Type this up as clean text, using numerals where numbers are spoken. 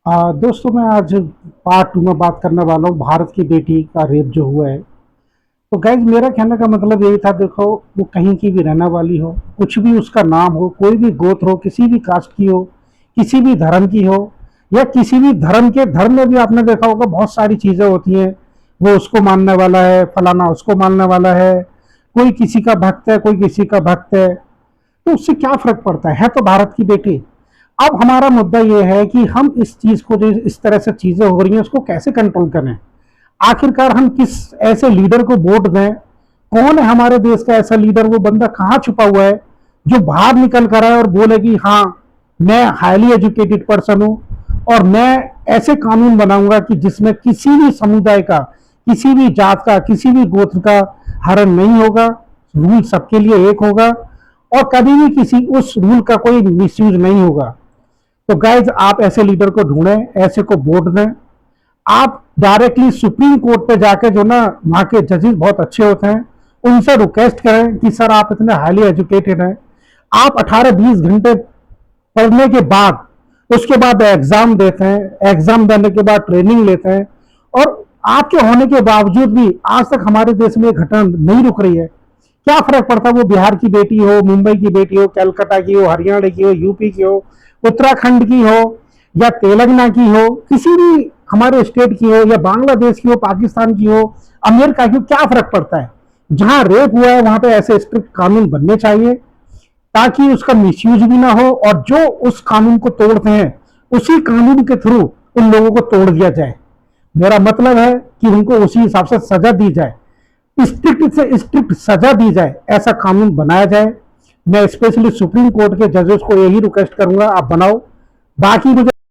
दोस्तों, मैं आज पार्ट 2 में बात करने वाला हूँ भारत की बेटी का रेप जो हुआ है। तो गाइज, मेरा कहने का मतलब यही था। देखो, वो कहीं की भी रहने वाली हो, कुछ भी उसका नाम हो, कोई भी गोत्र हो, किसी भी कास्ट की हो, किसी भी धर्म की हो, या किसी भी धर्म के धर्म में भी आपने देखा होगा बहुत सारी चीजें होती हैं। वो उसको मानने वाला है, फलाना उसको मानने वाला है, कोई किसी का भक्त है, कोई किसी का भक्त है। तो उससे क्या फर्क पड़ता है तो भारत की बेटी। अब हमारा मुद्दा यह है कि हम इस चीज को, जो इस तरह से चीजें हो रही हैं, उसको कैसे कंट्रोल करें। आखिरकार हम किस ऐसे लीडर को वोट दें। कौन है हमारे देश का ऐसा लीडर, वो बंदा कहाँ छुपा हुआ है जो बाहर निकल कर आए और बोले कि हाँ, मैं हाईली एजुकेटेड पर्सन हूं और मैं ऐसे कानून बनाऊंगा कि जिसमें किसी भी समुदाय का, किसी भी जात का, किसी भी गोत्र का हरण नहीं होगा। रूल सबके लिए एक होगा और कभी भी किसी उस रूल का कोई मिसयूज नहीं होगा। तो गाइज, आप ऐसे लीडर को ढूंढें, ऐसे को वोट दें। आप डायरेक्टली सुप्रीम कोर्ट पे जाके, जो ना वहां के जजेस बहुत अच्छे होते हैं, उनसे रिक्वेस्ट करें कि सर, आप इतने हाईली एजुकेटेड हैं, आप 18-20 घंटे पढ़ने के बाद, उसके बाद एग्जाम देते हैं, एग्जाम देने के बाद ट्रेनिंग लेते हैं, और आपके होने के बावजूद भी आज तक हमारे देश में घटना नहीं रुक रही है। क्या फर्क पड़ता है वो बिहार की बेटी हो, मुंबई की बेटी हो, कलकत्ता की हो, हरियाणा की हो, यूपी की हो, उत्तराखंड की हो, या तेलंगाना की हो, किसी भी हमारे स्टेट की हो, या बांग्लादेश की हो, पाकिस्तान की हो, अमेरिका की हो, क्या फर्क पड़ता है। जहां रेप हुआ है वहां पे ऐसे स्ट्रिक्ट कानून बनने चाहिए ताकि उसका मिसयूज भी ना हो, और जो उस कानून को तोड़ते हैं उसी कानून के थ्रू उन लोगों को तोड़ दिया जाए। मेरा मतलब है कि उनको उसी हिसाब से सजा दी जाए, स्ट्रिक्ट से स्ट्रिक्ट सजा दी जाए, ऐसा कानून बनाया जाए। मैं स्पेशली सुप्रीम कोर्ट के जजेस को यही रिक्वेस्ट करूंगा, आप बनाओ। बाकी मुझे